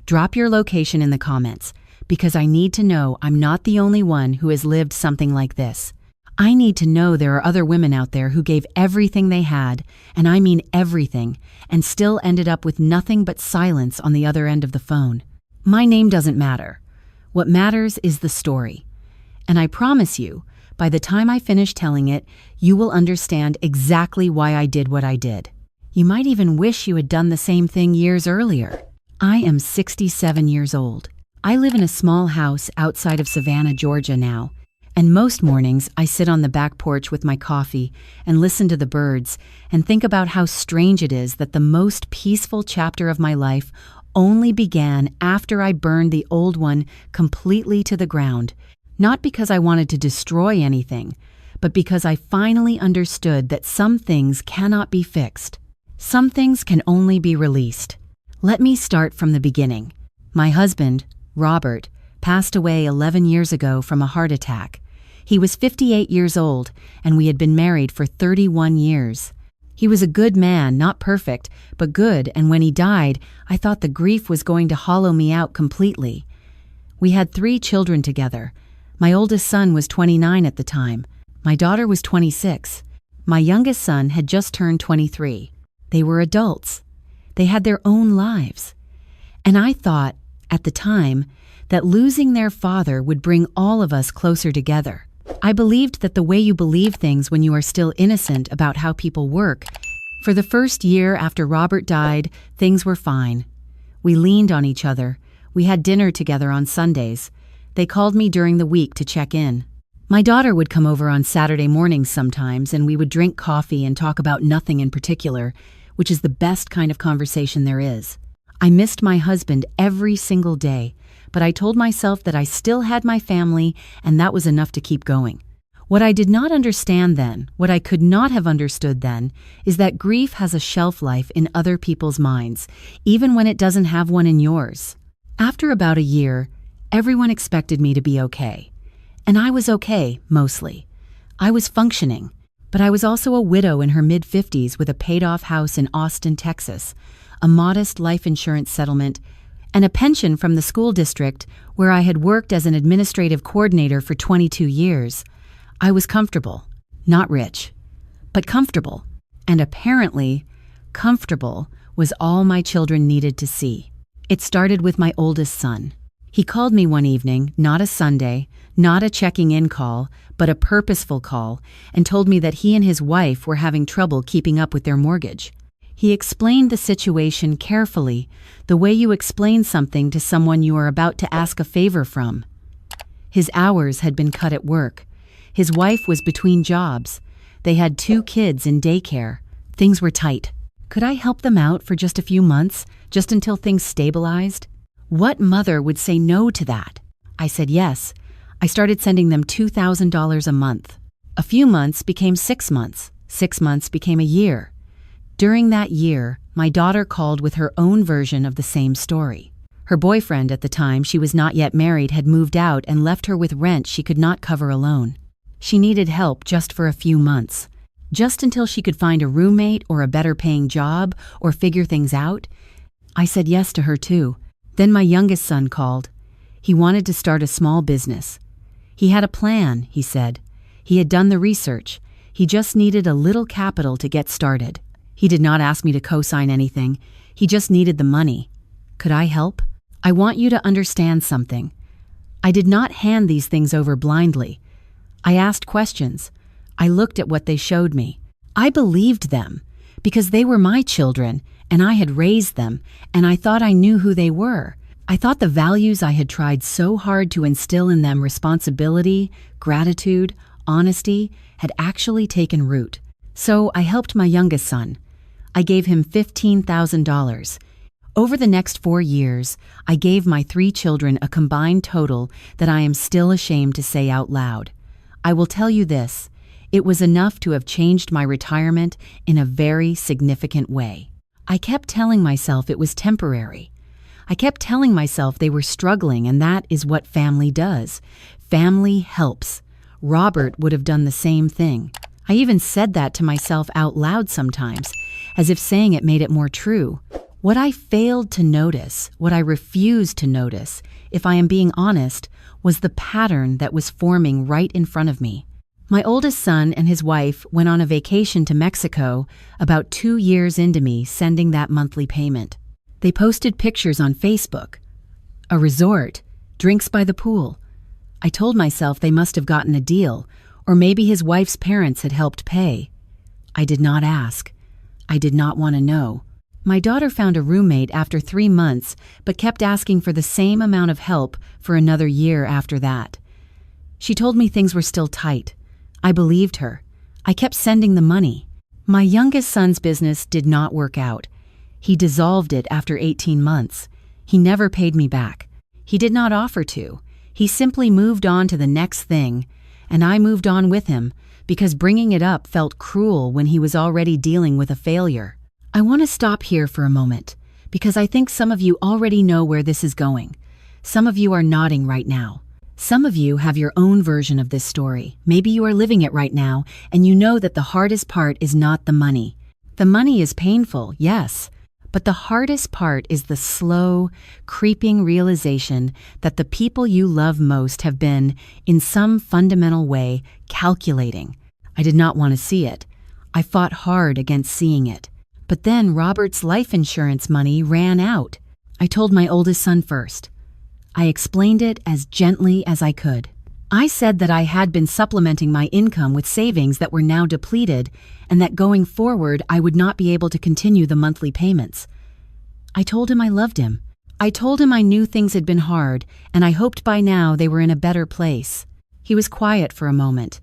Drop your location in the comments, because I need to know I'm not the only one who has lived something like this. I need to know there are other women out there who gave everything they had, and I mean everything, and still ended up with nothing but silence on the other end of the phone. My name doesn't matter. What matters is the story. And I promise you, by the time I finish telling it, you will understand exactly why I did what I did. You might even wish you had done the same thing years earlier. I am 67 years old. I live in a small house outside of Savannah, Georgia now, and most mornings I sit on the back porch with my coffee and listen to the birds and think about how strange it is that the most peaceful chapter of my life only began after I burned the old one completely to the ground, not because I wanted to destroy anything, but because I finally understood that some things cannot be fixed. Some things can only be released. Let me start from the beginning. My husband, Robert, passed away 11 years ago from a heart attack. He was 58 years old, and we had been married for 31 years. He was a good man, not perfect, but good, and when he died, I thought the grief was going to hollow me out completely. We had 3 children together. My oldest son was 29 at the time. My daughter was 26. My youngest son had just turned 23. They were adults. They had their own lives. And I thought, at the time, that losing their father would bring all of us closer together. I believed that the way you believe things when you are still innocent about how people work. For the first year after Robert died, things were fine. We leaned on each other. We had dinner together on Sundays. They called me during the week to check in. My daughter would come over on Saturday mornings sometimes, and we would drink coffee and talk about nothing in particular, which is the best kind of conversation there is. I missed my husband every single day, but I told myself that I still had my family, and that was enough to keep going. What I did not understand then, what I could not have understood then, is that grief has a shelf life in other people's minds, even when it doesn't have one in yours. After about a year, everyone expected me to be okay. And I was okay, mostly. I was functioning, but I was also a widow in her mid-50s with a paid-off house in Austin, Texas, a modest life insurance settlement, and a pension from the school district where I had worked as an administrative coordinator for 22 years. I was comfortable, not rich, but comfortable. And apparently, comfortable was all my children needed to see. It started with my oldest son. He called me one evening, not a Sunday, not a checking-in call, but a purposeful call, and told me that he and his wife were having trouble keeping up with their mortgage. He explained the situation carefully, the way you explain something to someone you are about to ask a favor from. His hours had been cut at work. His wife was between jobs. They had 2 kids in daycare. Things were tight. Could I help them out for just a few months, just until things stabilized? What mother would say no to that? I said yes. I started sending them $2,000 a month. A few months became 6 months. 6 months became a year. During that year, my daughter called with her own version of the same story. Her boyfriend at the time she was not yet married had moved out and left her with rent she could not cover alone. She needed help just for a few months, just until she could find a roommate or a better paying job or figure things out. I said yes to her too. Then my youngest son called. He wanted to start a small business. He had a plan, he said. He had done the research. He just needed a little capital to get started. He did not ask me to co-sign anything. He just needed the money. Could I help? I want you to understand something. I did not hand these things over blindly. I asked questions. I looked at what they showed me. I believed them because they were my children and I had raised them, and I thought I knew who they were. I thought the values I had tried so hard to instill in them, responsibility, gratitude, honesty, had actually taken root. So I helped my youngest son. I gave him $15,000. Over the next 4 years, I gave my 3 children a combined total that I am still ashamed to say out loud. I will tell you this, it was enough to have changed my retirement in a very significant way. I kept telling myself it was temporary. I kept telling myself they were struggling, and that is what family does. Family helps. Robert would have done the same thing. I even said that to myself out loud sometimes, as if saying it made it more true. What I failed to notice, what I refused to notice, if I am being honest, was the pattern that was forming right in front of me. My oldest son and his wife went on a vacation to Mexico about 2 years into me sending that monthly payment. They posted pictures on Facebook. A resort, drinks by the pool. I told myself they must have gotten a deal, or maybe his wife's parents had helped pay. I did not ask. I did not want to know. My daughter found a roommate after 3 months, but kept asking for the same amount of help for another year after that. She told me things were still tight. I believed her. I kept sending the money. My youngest son's business did not work out. He dissolved it after 18 months. He never paid me back. He did not offer to. He simply moved on to the next thing, and I moved on with him because bringing it up felt cruel when he was already dealing with a failure. I want to stop here for a moment because I think some of you already know where this is going. Some of you are nodding right now. Some of you have your own version of this story. Maybe you are living it right now, and you know that the hardest part is not the money. The money is painful, yes, but the hardest part is the slow, creeping realization that the people you love most have been, in some fundamental way, calculating. I did not want to see it. I fought hard against seeing it. But then Robert's life insurance money ran out. I told my oldest son first. I explained it as gently as I could. I said that I had been supplementing my income with savings that were now depleted and that going forward I would not be able to continue the monthly payments. I told him I loved him. I told him I knew things had been hard and I hoped by now they were in a better place. He was quiet for a moment,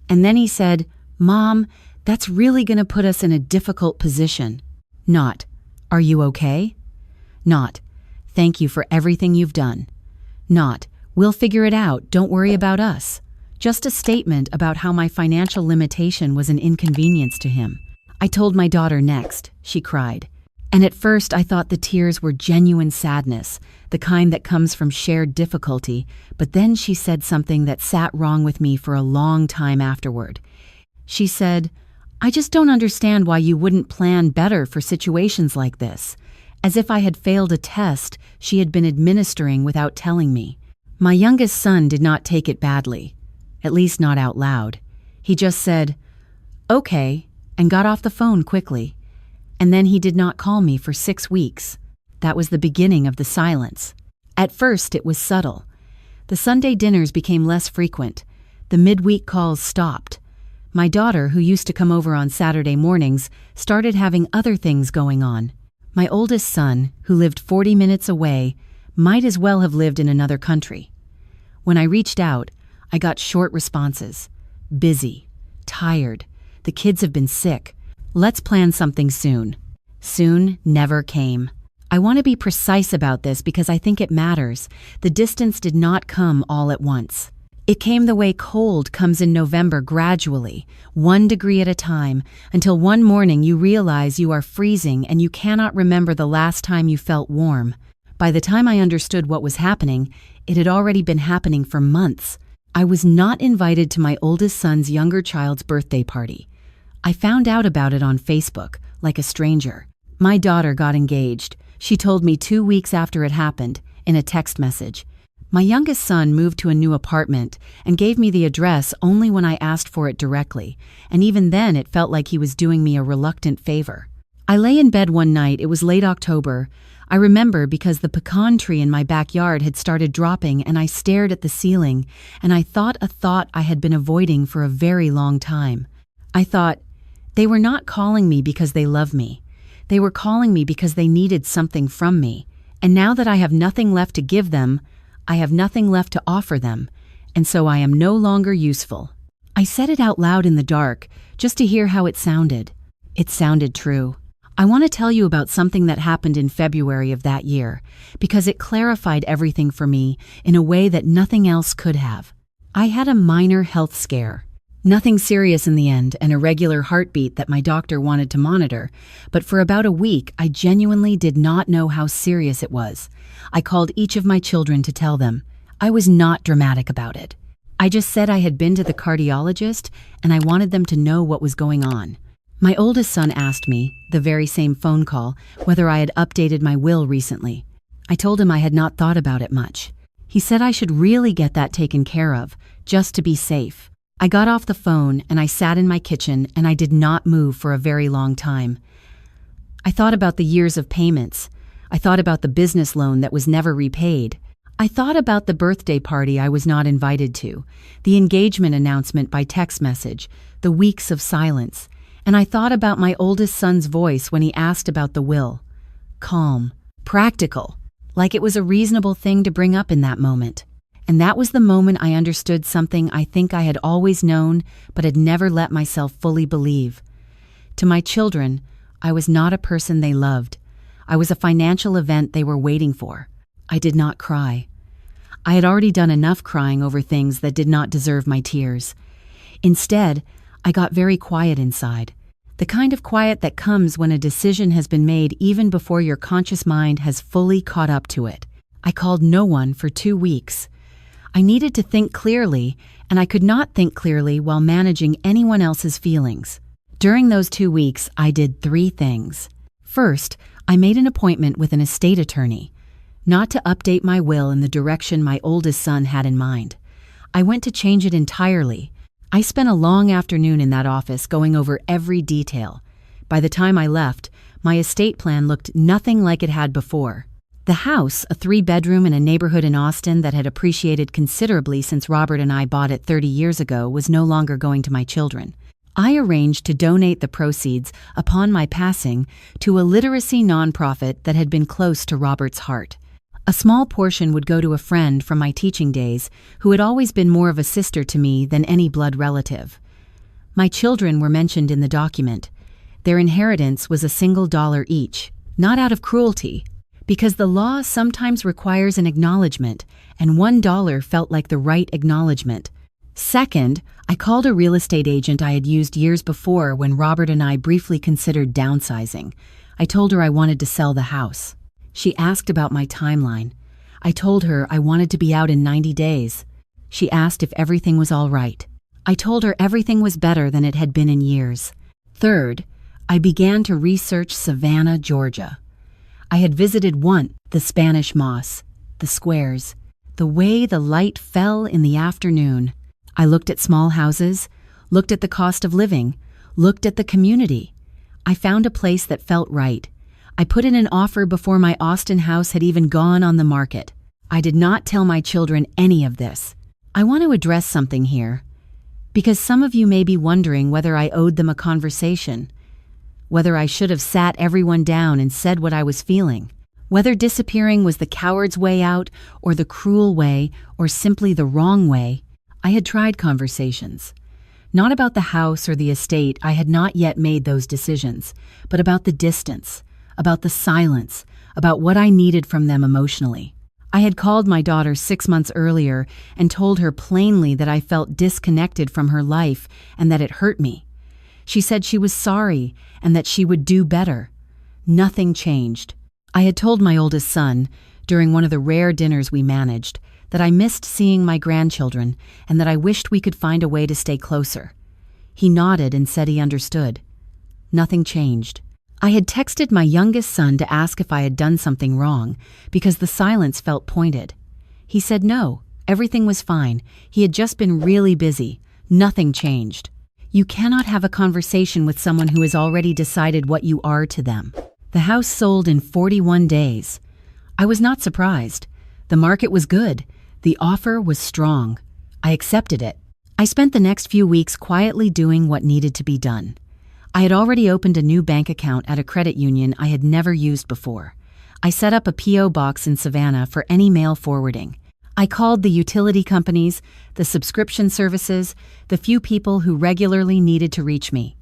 and then he said, "Mom, that's really going to put us in a difficult position." Not, "Are you okay?" Not, "Thank you for everything you've done." Not, "We'll figure it out, don't worry about us." Just a statement about how my financial limitation was an inconvenience to him. I told my daughter next. She cried. And at first I thought the tears were genuine sadness, the kind that comes from shared difficulty, but then she said something that sat wrong with me for a long time afterward. She said, "I just don't understand why you wouldn't plan better for situations like this." As if I had failed a test she had been administering without telling me. My youngest son did not take it badly, at least not out loud. He just said, "Okay," and got off the phone quickly. And then he did not call me for 6 weeks. That was the beginning of the silence. At first it was subtle. The Sunday dinners became less frequent. The midweek calls stopped. My daughter, who used to come over on Saturday mornings, started having other things going on. My oldest son, who lived 40 minutes away, might as well have lived in another country. When I reached out, I got short responses. Busy. Tired. The kids have been sick. Let's plan something soon. Soon never came. I want to be precise about this because I think it matters. The distance did not come all at once. It came the way cold comes in November gradually, 1 degree at a time, until one morning you realize you are freezing and you cannot remember the last time you felt warm. By the time I understood what was happening, it had already been happening for months. I was not invited to my oldest son's younger child's birthday party. I found out about it on Facebook, like a stranger. My daughter got engaged. She told me 2 weeks after it happened, in a text message. My youngest son moved to a new apartment and gave me the address only when I asked for it directly, and even then it felt like he was doing me a reluctant favor. I lay in bed one night, it was late October. I remember because the pecan tree in my backyard had started dropping and I stared at the ceiling and I thought a thought I had been avoiding for a very long time. I thought, they were not calling me because they love me. They were calling me because they needed something from me, and now that I have nothing left to give them, I have nothing left to offer them, and so I am no longer useful. I said it out loud in the dark, just to hear how it sounded. It sounded true. I want to tell you about something that happened in February of that year, because it clarified everything for me in a way that nothing else could have. I had a minor health scare. Nothing serious in the end, an irregular heartbeat that my doctor wanted to monitor, but for about a week I genuinely did not know how serious it was. I called each of my children to tell them. I was not dramatic about it. I just said I had been to the cardiologist and I wanted them to know what was going on. My oldest son asked me, the very same phone call, whether I had updated my will recently. I told him I had not thought about it much. He said I should really get that taken care of, just to be safe. I got off the phone and I sat in my kitchen and I did not move for a very long time. I thought about the years of payments. I thought about the business loan that was never repaid. I thought about the birthday party I was not invited to, the engagement announcement by text message, the weeks of silence, and I thought about my oldest son's voice when he asked about the will. Calm, practical, like it was a reasonable thing to bring up in that moment. And that was the moment I understood something I think I had always known but had never let myself fully believe. To my children, I was not a person they loved. I was a financial event they were waiting for. I did not cry. I had already done enough crying over things that did not deserve my tears. Instead, I got very quiet inside. The kind of quiet that comes when a decision has been made even before your conscious mind has fully caught up to it. I called no one for 2 weeks. I needed to think clearly, and I could not think clearly while managing anyone else's feelings. During those 2 weeks, I did 3 things. First, I made an appointment with an estate attorney, not to update my will in the direction my oldest son had in mind. I went to change it entirely. I spent a long afternoon in that office going over every detail. By the time I left, my estate plan looked nothing like it had before. The house, a 3-bedroom in a neighborhood in Austin that had appreciated considerably since Robert and I bought it 30 years ago, was no longer going to my children. I arranged to donate the proceeds upon my passing to a literacy nonprofit that had been close to Robert's heart. A small portion would go to a friend from my teaching days who had always been more of a sister to me than any blood relative. My children were mentioned in the document. Their inheritance was $1 each, not out of cruelty, because the law sometimes requires an acknowledgement, and $1 felt like the right acknowledgement. Second, I called a real estate agent I had used years before when Robert and I briefly considered downsizing. I told her I wanted to sell the house. She asked about my timeline. I told her I wanted to be out in 90 days. She asked if everything was all right. I told her everything was better than it had been in years. Third, I began to research Savannah, Georgia. I had visited once the Spanish Moss, the squares, the way the light fell in the afternoon. I looked at small houses, looked at the cost of living, looked at the community. I found a place that felt right. I put in an offer before my Austin house had even gone on the market. I did not tell my children any of this. I want to address something here, because some of you may be wondering whether I owed them a conversation, whether I should have sat everyone down and said what I was feeling, whether disappearing was the coward's way out or the cruel way or simply the wrong way. I had tried conversations. Not about the house or the estate, I had not yet made those decisions, but about the distance, about the silence, about what I needed from them emotionally. I had called my daughter 6 months earlier and told her plainly that I felt disconnected from her life and that it hurt me. She said she was sorry and that she would do better. Nothing changed. I had told my oldest son, during one of the rare dinners we managed, that I missed seeing my grandchildren and that I wished we could find a way to stay closer. He nodded and said he understood. Nothing changed. I had texted my youngest son to ask if I had done something wrong, because the silence felt pointed. He said no, everything was fine. He had just been really busy. Nothing changed. You cannot have a conversation with someone who has already decided what you are to them. The house sold in 41 days. I was not surprised. The market was good. The offer was strong. I accepted it. I spent the next few weeks quietly doing what needed to be done. I had already opened a new bank account at a credit union I had never used before. I set up a P.O. box in Savannah for any mail forwarding. I called the utility companies, the subscription services, the few people who regularly needed to reach me.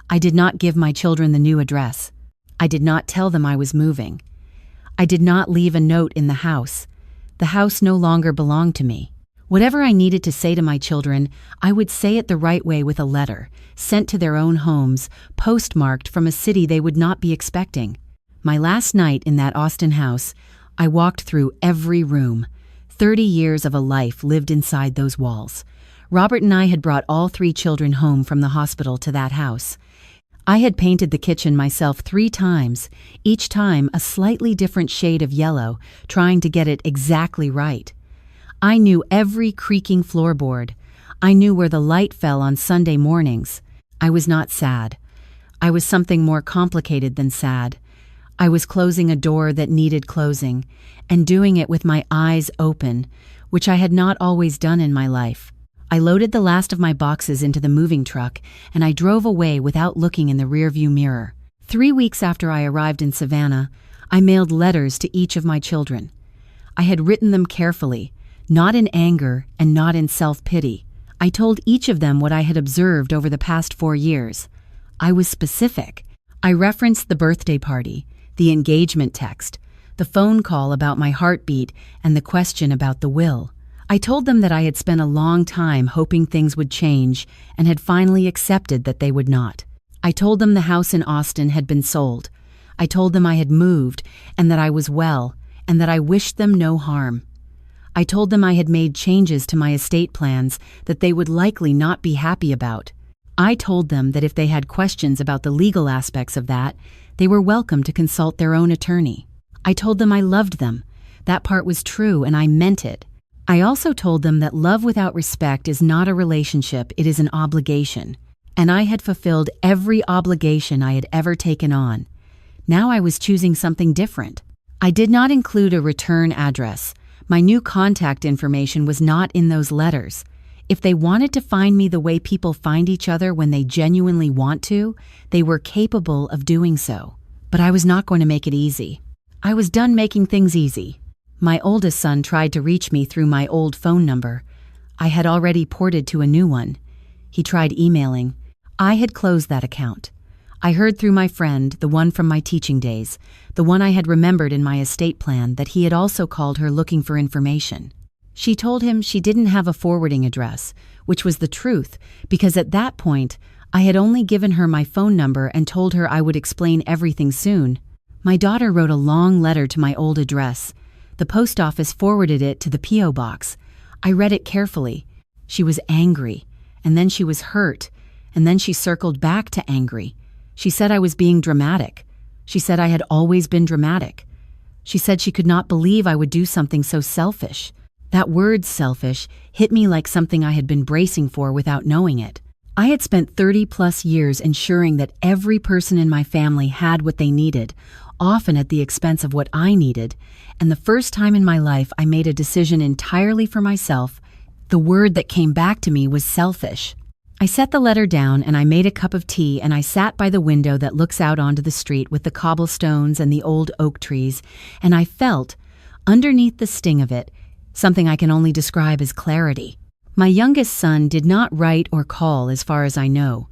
I did not give my children the new address. I did not tell them I was moving. I did not leave a note in the house. The house no longer belonged to me. Whatever I needed to say to my children, I would say it the right way with a letter, sent to their own homes, postmarked from a city they would not be expecting. My last night in that Austin house, I walked through every room. 30 years of a life lived inside those walls. Robert and I had brought all 3 children home from the hospital to that house. I had painted the kitchen myself 3 times, each time a slightly different shade of yellow, trying to get it exactly right. I knew every creaking floorboard. I knew where the light fell on Sunday mornings. I was not sad. I was something more complicated than sad. I was closing a door that needed closing, and doing it with my eyes open, which I had not always done in my life. I loaded the last of my boxes into the moving truck, and I drove away without looking in the rearview mirror. 3 weeks after I arrived in Savannah, I mailed letters to each of my children. I had written them carefully, not in anger and not in self-pity. I told each of them what I had observed over the past 4 years. I was specific. I referenced the birthday party, the engagement text, the phone call about my heartbeat, and the question about the will. I told them that I had spent a long time hoping things would change and had finally accepted that they would not. I told them the house in Austin had been sold. I told them I had moved and that I was well and that I wished them no harm. I told them I had made changes to my estate plans that they would likely not be happy about. I told them that if they had questions about the legal aspects of that, they were welcome to consult their own attorney. I told them I loved them. That part was true, and I meant it. I also told them that love without respect is not a relationship, it is an obligation. And I had fulfilled every obligation I had ever taken on. Now I was choosing something different. I did not include a return address. My new contact information was not in those letters. If they wanted to find me the way people find each other when they genuinely want to, they were capable of doing so. But I was not going to make it easy. I was done making things easy. My oldest son tried to reach me through my old phone number. I had already ported to a new one. He tried emailing. I had closed that account. I heard through my friend, the one from my teaching days, the one I had remembered in my estate plan, that he had also called her looking for information. She told him she didn't have a forwarding address, which was the truth, because at that point, I had only given her my phone number and told her I would explain everything soon. My daughter wrote a long letter to my old address. The post office forwarded it to the P.O. box. I read it carefully. She was angry, and then she was hurt, and then she circled back to angry. She said I was being dramatic. She said I had always been dramatic. She said she could not believe I would do something so selfish. That word selfish hit me like something I had been bracing for without knowing it. I had spent 30+ years ensuring that every person in my family had what they needed, often at the expense of what I needed, and the first time in my life I made a decision entirely for myself, the word that came back to me was selfish. I set the letter down and I made a cup of tea and I sat by the window that looks out onto the street with the cobblestones and the old oak trees, and I felt, underneath the sting of it, something I can only describe as clarity. My youngest son did not write or call as far as I know.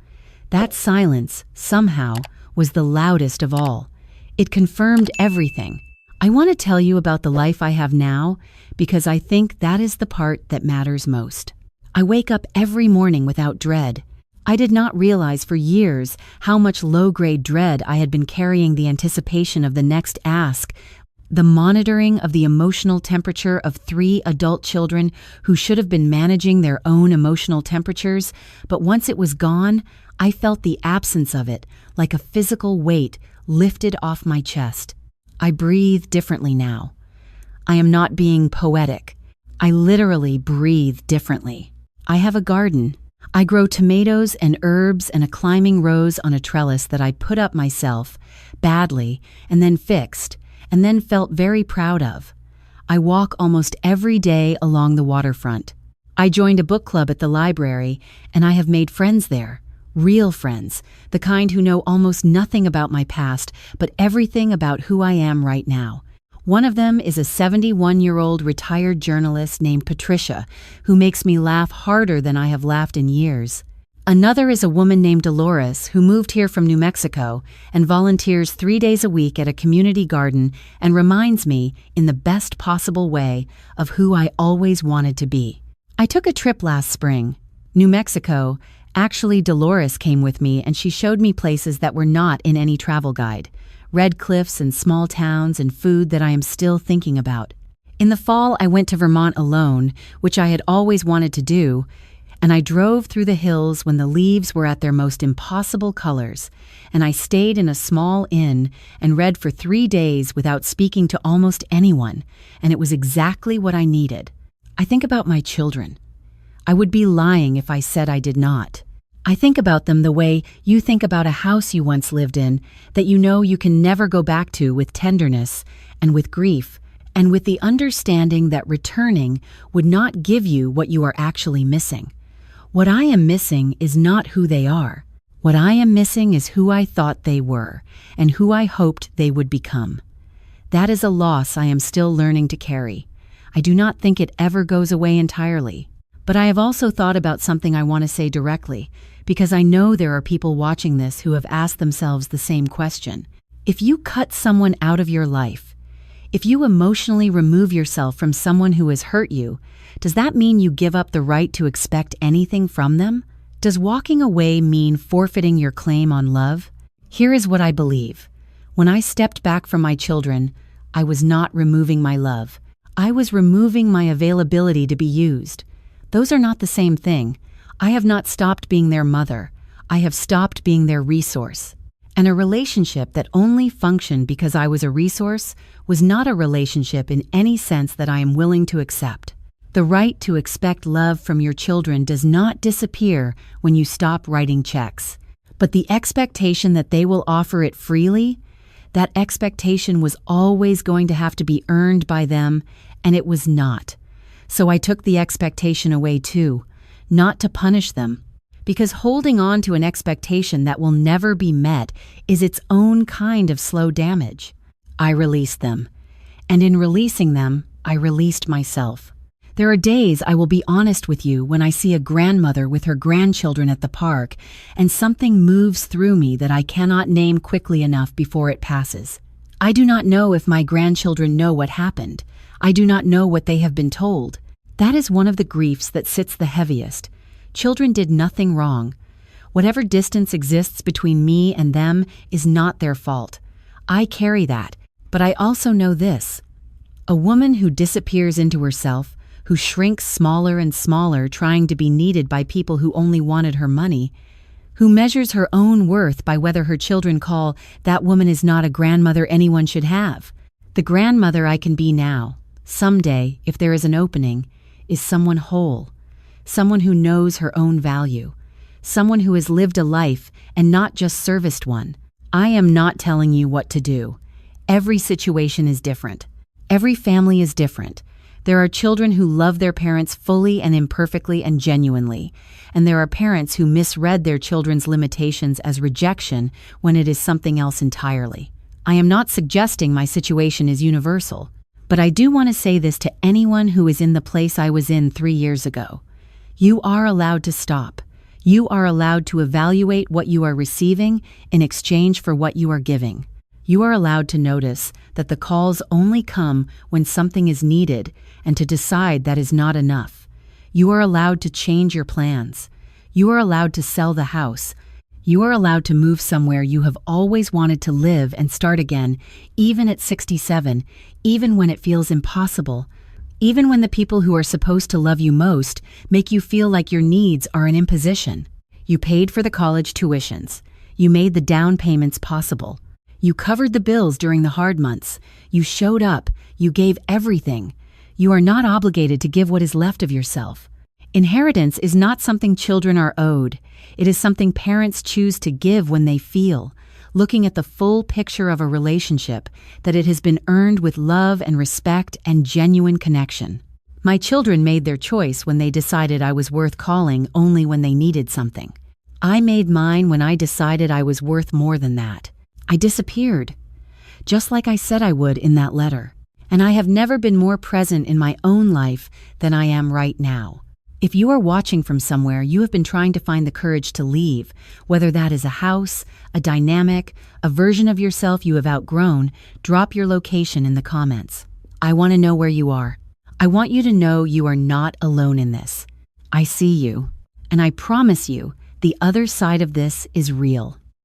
That silence, somehow, was the loudest of all. It confirmed everything. I want to tell you about the life I have now because I think that is the part that matters most. I wake up every morning without dread. I did not realize for years how much low-grade dread I had been carrying, the anticipation of the next ask, the monitoring of the emotional temperature of 3 adult children who should have been managing their own emotional temperatures, but once it was gone, I felt the absence of it, like a physical weight lifted off my chest. I breathe differently now. I am not being poetic. I literally breathe differently. I have a garden. I grow tomatoes and herbs and a climbing rose on a trellis that I put up myself, badly, and then fixed, and then felt very proud of. I walk almost every day along the waterfront. I joined a book club at the library, and I have made friends there. Real friends, the kind who know almost nothing about my past, but everything about who I am right now. One of them is a 71-year-old retired journalist named Patricia, who makes me laugh harder than I have laughed in years. Another is a woman named Dolores, who moved here from New Mexico and volunteers 3 days a week at a community garden and reminds me, in the best possible way, of who I always wanted to be. I took a trip last spring. New Mexico. Actually, Dolores came with me and she showed me places that were not in any travel guide. Red cliffs and small towns and food that I am still thinking about. In the fall, I went to Vermont alone, which I had always wanted to do, And I drove through the hills when the leaves were at their most impossible colors, and I stayed in a small inn and read for 3 days without speaking to almost anyone, and it was exactly what I needed. I think about my children. I would be lying if I said I did not. I think about them the way you think about a house you once lived in that you know you can never go back to, with tenderness and with grief, and with the understanding that returning would not give you what you are actually missing. What I am missing is not who they are. What I am missing is who I thought they were and who I hoped they would become. That is a loss I am still learning to carry. I do not think it ever goes away entirely. But I have also thought about something I want to say directly, because I know there are people watching this who have asked themselves the same question. If you cut someone out of your life, if you emotionally remove yourself from someone who has hurt you, does that mean you give up the right to expect anything from them? Does walking away mean forfeiting your claim on love? Here is what I believe. When I stepped back from my children, I was not removing my love. I was removing my availability to be used. Those are not the same thing. I have not stopped being their mother. I have stopped being their resource. And a relationship that only functioned because I was a resource was not a relationship in any sense that I am willing to accept. The right to expect love from your children does not disappear when you stop writing checks. But the expectation that they will offer it freely, that expectation was always going to have to be earned by them, and it was not. So I took the expectation away too, not to punish them, because holding on to an expectation that will never be met is its own kind of slow damage. I released them, and in releasing them, I released myself. There are days, I will be honest with you, when I see a grandmother with her grandchildren at the park, and something moves through me that I cannot name quickly enough before it passes. I do not know if my grandchildren know what happened. I do not know what they have been told. That is one of the griefs that sits the heaviest. Children did nothing wrong. Whatever distance exists between me and them is not their fault. I carry that, but I also know this. A woman who disappears into herself, who shrinks smaller and smaller trying to be needed by people who only wanted her money, who measures her own worth by whether her children call that woman is not a grandmother anyone should have. The grandmother I can be now, someday, if there is an opening, is someone whole, someone who knows her own value, someone who has lived a life and not just serviced one. I am not telling you what to do. Every situation is different. Every family is different. There are children who love their parents fully and imperfectly and genuinely, and there are parents who misread their children's limitations as rejection when it is something else entirely. I am not suggesting my situation is universal, but I do want to say this to anyone who is in the place I was in 3 years ago. You are allowed to stop. You are allowed to evaluate what you are receiving in exchange for what you are giving. You are allowed to notice that the calls only come when something is needed and to decide that is not enough. You are allowed to change your plans. You are allowed to sell the house. You are allowed to move somewhere you have always wanted to live and start again, even at 67, even when it feels impossible, even when the people who are supposed to love you most make you feel like your needs are an imposition. You paid for the college tuitions. You made the down payments possible. You covered the bills during the hard months. You showed up. You gave everything. You are not obligated to give what is left of yourself. Inheritance is not something children are owed. It is something parents choose to give when they feel, looking at the full picture of a relationship, that it has been earned with love and respect and genuine connection. My children made their choice when they decided I was worth calling only when they needed something. I made mine when I decided I was worth more than that. I disappeared, just like I said I would in that letter. And I have never been more present in my own life than I am right now. If you are watching from somewhere, you have been trying to find the courage to leave, whether that is a house, a dynamic, a version of yourself you have outgrown. Drop your location in the comments. I want to know where you are. I want you to know you are not alone in this. I see you, and I promise you, the other side of this is real.